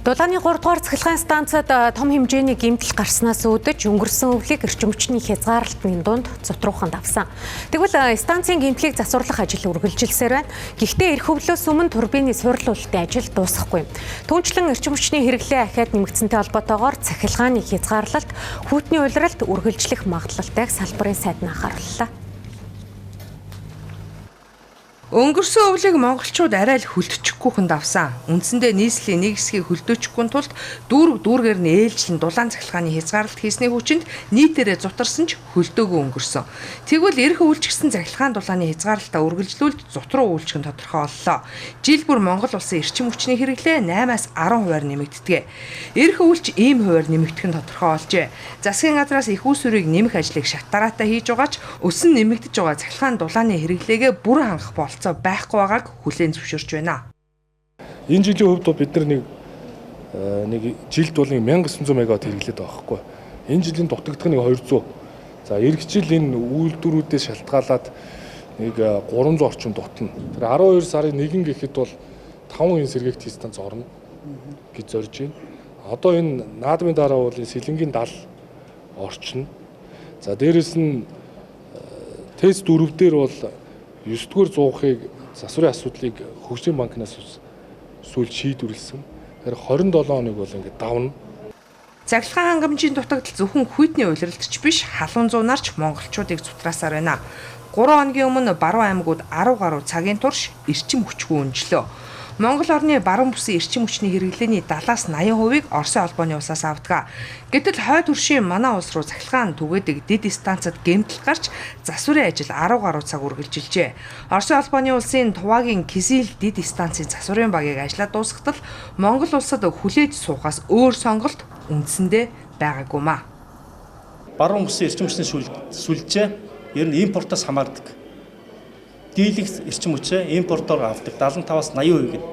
Дулааны 3 дугаар цахилгаан станцад том хэмжээний гэмтэл гарснаас үүдэж өнгөрсөн өвлийг эрчим хүчний хязгаарлалтын дунд зутруухан давсан. Тэгвэл станцын гэмтлийг засварлах ажил үргэлжилсээр байна. Гэхдээ эх өвлөөс өмнө турбины суйрлуулалтын ажил дуусахгүй. Түүнчлэн эрчим хүчний хэрэглээ ахиад нэмэгдсэнтэй холбоотойгоор цахилгааны хязгаарлалт, хүйтний улиралд үргэлжлэх магадлалтай салбарын сайд нь анхаарууллаа. Өнгөрсөн өвлийг монголчууд арай л хөлдчихгүйхэн давсан. Үндсэндээ нийслэлийн нэг хэсгийг хөлдөөчихгүй тулд дүүргээр нь ээлжлэн дулаан цахилгааны хязгаарлалт хийсний хүчинд нийтээрээ зутарсан ч хөлдөөгөө өнгөрсөн. Тэгвэл эрх үйлчилсэн цахилгаан дулааны хязгаарлалтаа үргэлжлүүлж зутруу үйлчлэх нь тодорхой боллоо. Жил бүр Монгол улсын эрчим хүчний хэрэглээ 8-аас 10% нэмэгддэг. Эрх үйлч ийм хувиар нэмэгдэх нь тодорхой болжээ. Засгийн газраас их усүрийг нэмэх ажлыг шат дараатай хийж байгаач өсөн нэмэгдэж байгаа цахилгаан дулааны хэрэглээгээ бүрэн хангах болцоо байхгүй байгааг хүлээн зөвшөөрч байна. Энэ жилийн хувьд бид нар нэг жилд бол 1900 мегаватт хэрэглээд байгаа байхгүй. Энэ жилийн дутагдах нэг 200. За эх жил энэ үйлдвэрүүдээс шалтгаалаад нэг 300 орчим дутна. Тэр 12 сарын 1 гэхэд бол 5 энэ сэргээгт станц орно гэж зорж байна. Одоо энэ наадмын дараа бол сэлэнгийн 70 орчно. За дээрэс нь тест 4 дээр бол 9-р зуухыг засварын асуудлыг хөгжлийн банкнаас сүүл шийдвэрлсэн. Тэгэхээр 27 хоног бол ингээд давна. Цахилгаан хангамжийн дутагдал зөвхөн хүйтний улиралдч биш, халуун зуунаарч монголчуудыг зутраасаар байна. 3 хоногийн өмнө баруун аймагуд 10 гаруй цагийн турш эрчим хүчгүй өнжлөө. Монгол орны баруун бүсийн эрчим хүчний хэрэглээний 70-аас 80%-ийг Оросын холбооны улсаас авдаг. Гэтэл хойд хөршийн манай улс руу цахилгаан түгээдэг дэд станцад гэмтэл гарч засварын ажил 10 гаруй цаг үргэлжилжээ. Оросын холбооны улсын Туваагийн Кизил дэд станцын засварын багийг ажиллаад дуусгатал Монгол улсад хүлээж суухаас өөр сонголт үндсэндээ байгаагүй маа. Баруун бүсийн эрчим хүчний сүлжээ ер нь импортоос хамаардаг. Дийлэх эрчим хүчээ импортоор авдаг 75-аас 80% гэнэ.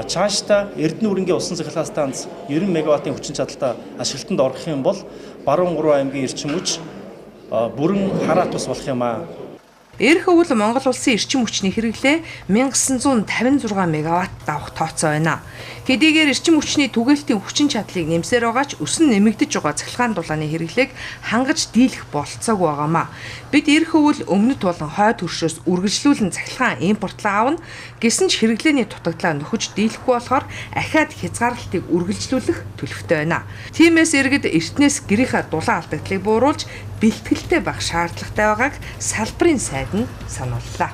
Цаашдаа Эрдэнэ үрэнгийн усан цахилгаан станц 90 мегаваттын хүчин чадалтай ашиглалтанд орох юм бол баруун 3 аймгийн эрчим хүч бүрэн хараат ус болох юм аа. Эрх өвөл Монгол улсын эрчим хүчний хэрэглээ 1956 мегаватт давах тооцоо байна. Хэдийгээр эрчим хүчний түгээлтийн хүчин чадлыг нэмсээр байгаач өсөн нэмэгдэж байгаа цахилгаан дулааны хэрэглээг хангаж дийлэх болцоогүй байгаамаа. Бид эрх өвөл өмнөд болон хойд хөршөөс үргэлжлүүлэн цахилгаан импортлон авна. Гэсэн ч хэрэглээний дутагдлаа нөхөж дийлэхгүй болохоор ахиад хязгаарлалтыг үргэлжлүүлэх төлөвтэй байна. Тиймээс иргэд эртнээс гэрийнхаа дулаан алдагдлыг бууруулж бэлтгэлтэй байх шаардлагатай байгааг салбарын сайд нь санууллаа.